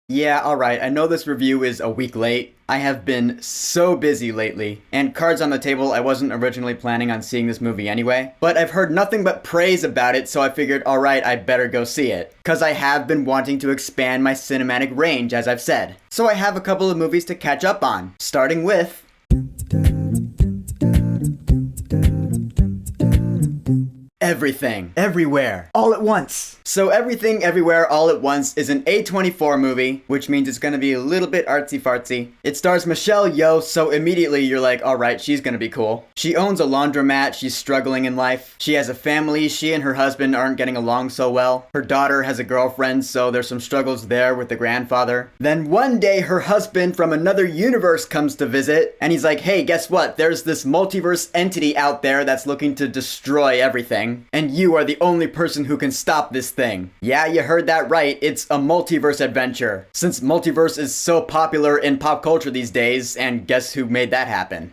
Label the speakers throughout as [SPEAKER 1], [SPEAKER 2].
[SPEAKER 1] Yeah, alright, I know this review is a week late. I have been so busy lately, and cards on the table, I wasn't originally planning on seeing this movie anyway, but I've heard nothing but praise about it, so I figured, alright, I better go see it. Cause I have been wanting to expand my cinematic range, as I've said. So I have a couple of movies to catch up on, starting with Everything, Everywhere, All at Once. So Everything, Everywhere, All at Once is an A24 movie, which means it's gonna be a little bit artsy-fartsy. It stars Michelle Yeoh, so immediately you're like, alright, she's gonna be cool. She owns a laundromat, she's struggling in life. She has a family, she and her husband aren't getting along so well. Her daughter has a girlfriend, so there's some struggles there with the grandfather. Then one day, her husband from another universe comes to visit, and he's like, hey, guess what? There's this multiverse entity out there that's looking to destroy everything. And you are the only person who can stop this thing. Yeah, you heard that right. It's a multiverse adventure. Since multiverse is so popular in pop culture these days, and guess who made that happen?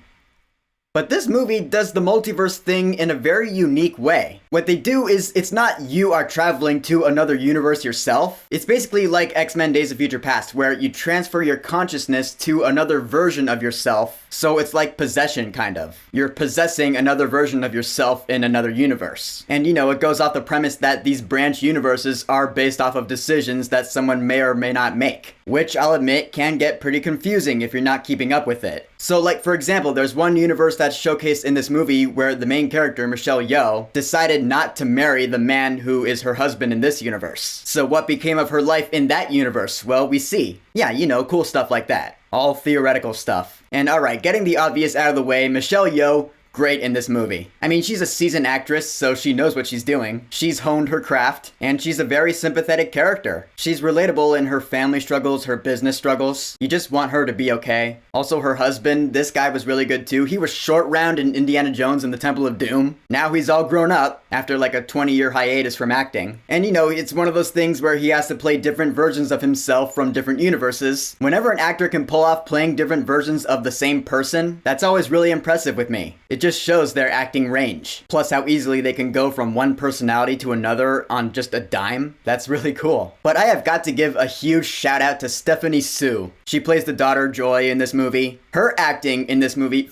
[SPEAKER 1] But this movie does the multiverse thing in a very unique way. What they do is, it's not you are traveling to another universe yourself. It's basically like X-Men Days of Future Past, where you transfer your consciousness to another version of yourself. So it's like possession, kind of. You're possessing another version of yourself in another universe. And it goes off the premise that these branch universes are based off of decisions that someone may or may not make. Which, I'll admit, can get pretty confusing if you're not keeping up with it. So, like, for example, there's one universe that's showcased in this movie where the main character, Michelle Yeoh, decided not to marry the man who is her husband in this universe. So what became of her life in that universe? Well, we see. Yeah, cool stuff like that. All theoretical stuff. And alright, getting the obvious out of the way, Michelle Yeoh, great in this movie. I mean, she's a seasoned actress, so she knows what she's doing. She's honed her craft, and she's a very sympathetic character. She's relatable in her family struggles, her business struggles. You just want her to be okay. Also, her husband, this guy was really good too. He was short round in Indiana Jones and the Temple of Doom. Now he's all grown up, after like a 20-year hiatus from acting. And it's one of those things where he has to play different versions of himself from different universes. Whenever an actor can pull off playing different versions of the same person, that's always really impressive with me. It just shows their acting range. Plus how easily they can go from one personality to another on just a dime. That's really cool. But I have got to give a huge shout out to Stephanie Sue. She plays the daughter Joy in this movie. Her acting in this movie,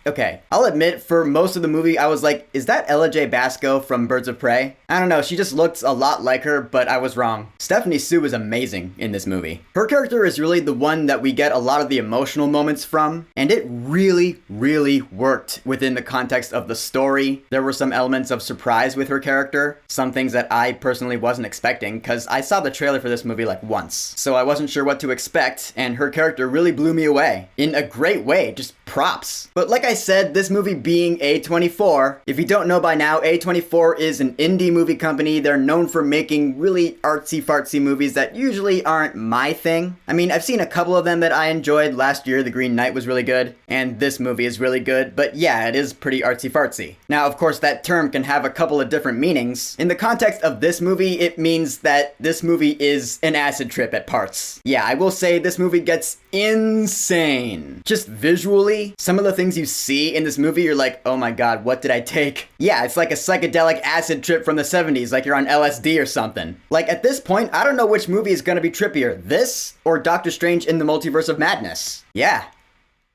[SPEAKER 1] okay, I'll admit for most of the movie I was like, is that Ella J. Basco from Birds of Prey? I don't know, she just looks a lot like her, but I was wrong. Stephanie Sue is amazing in this movie. Her character is really the one that we get a lot of the emotional moments from, and it really, really worked within the context of the story. There were some elements of surprise with her character, some things that I personally wasn't expecting, because I saw the trailer for this movie like once, so I wasn't sure what to expect, and her character really blew me away. In a great way, just props. But like I said, this movie being A24, if you don't know by now, A24 is an indie movie company. They're known for making really artsy-fartsy movies that usually aren't my thing. I mean, I've seen a couple of them that I enjoyed. Last year, The Green Knight was really good, and this movie is really good, but yeah, it is pretty artsy-fartsy. Now, of course, that term can have a couple of different meanings. In the context of this movie, it means that this movie is an acid trip at parts. Yeah, I will say this movie gets insane. Just visually, some of the things you see in this movie, you're like, oh my god, what did I take? Yeah, it's like a psychedelic acid trip from the 70s, like you're on LSD or something. Like, at this point, I don't know which movie is gonna be trippier, this or Doctor Strange in the Multiverse of Madness. Yeah.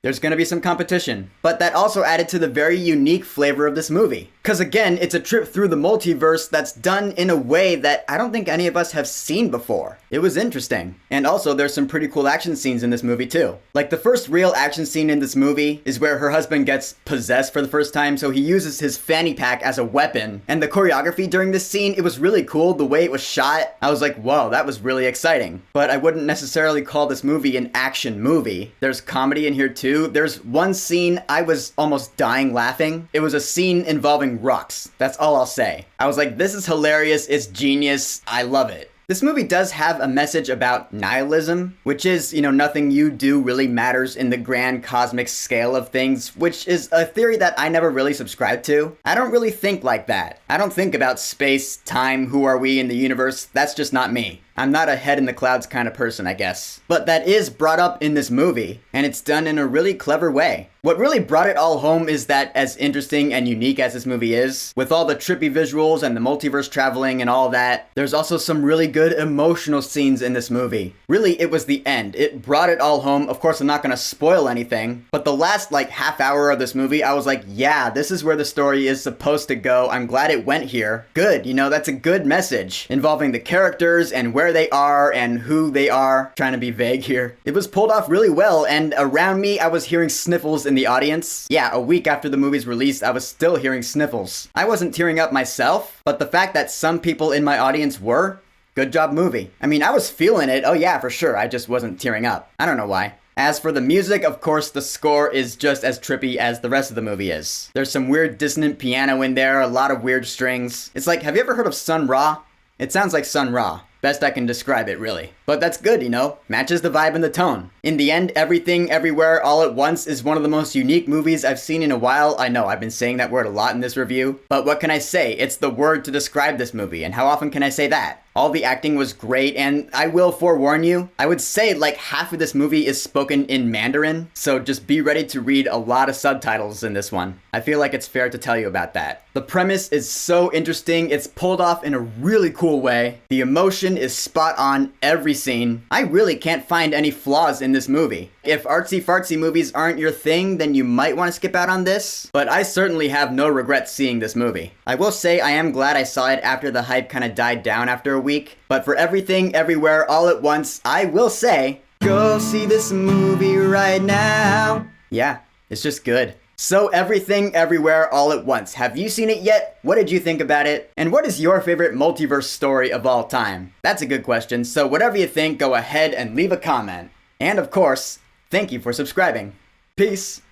[SPEAKER 1] There's gonna be some competition. But that also added to the very unique flavor of this movie. Cause again, it's a trip through the multiverse that's done in a way that I don't think any of us have seen before. It was interesting. And also, there's some pretty cool action scenes in this movie too. Like, the first real action scene in this movie is where her husband gets possessed for the first time, so he uses his fanny pack as a weapon. And the choreography during this scene, it was really cool. The way it was shot, I was like, whoa, that was really exciting. But I wouldn't necessarily call this movie an action movie. There's comedy in here too. There's one scene I was almost dying laughing. It was a scene involving rocks. That's all I'll say. I was like, this is hilarious, it's genius, I love it. This movie does have a message about nihilism, which is, nothing you do really matters in the grand cosmic scale of things, which is a theory that I never really subscribed to. I don't really think like that. I don't think about space, time, who are we in the universe. That's just not me. I'm not a head in the clouds kind of person, I guess. But that is brought up in this movie, and it's done in a really clever way. What really brought it all home is that as interesting and unique as this movie is, with all the trippy visuals and the multiverse traveling and all that, there's also some really good emotional scenes in this movie. Really, it was the end. It brought it all home. Of course, I'm not gonna spoil anything, but the last half hour of this movie, I was like, yeah, this is where the story is supposed to go. I'm glad it went here. Good, that's a good message involving the characters and where they are and who they are. Trying to be vague here. It was pulled off really well, and around me, I was hearing sniffles in the audience. Yeah, a week after the movie's release, I was still hearing sniffles. I wasn't tearing up myself, but the fact that some people in my audience were, good job movie. I mean, I was feeling it, oh yeah, for sure, I just wasn't tearing up. I don't know why. As for the music, of course, the score is just as trippy as the rest of the movie is. There's some weird dissonant piano in there, a lot of weird strings. It's like, have you ever heard of Sun Ra? It sounds like Sun Ra. Best I can describe it, really. But that's good, matches the vibe and the tone. In the end, Everything, Everywhere, All at Once is one of the most unique movies I've seen in a while. I know, I've been saying that word a lot in this review. But what can I say? It's the word to describe this movie, and how often can I say that? All the acting was great, and I will forewarn you, I would say half of this movie is spoken in Mandarin, so just be ready to read a lot of subtitles in this one. I feel like it's fair to tell you about that. The premise is so interesting, it's pulled off in a really cool way. The emotion is spot on every scene. I really can't find any flaws in this movie. If artsy-fartsy movies aren't your thing, then you might want to skip out on this, but I certainly have no regrets seeing this movie. I will say I am glad I saw it after the hype kind of died down after a week, but for Everything, Everywhere, All at Once, I will say, go see this movie right now. Yeah, it's just good. So Everything, Everywhere, All at Once. Have you seen it yet? What did you think about it? And what is your favorite multiverse story of all time? That's a good question, so whatever you think, go ahead and leave a comment. And of course, thank you for subscribing. Peace.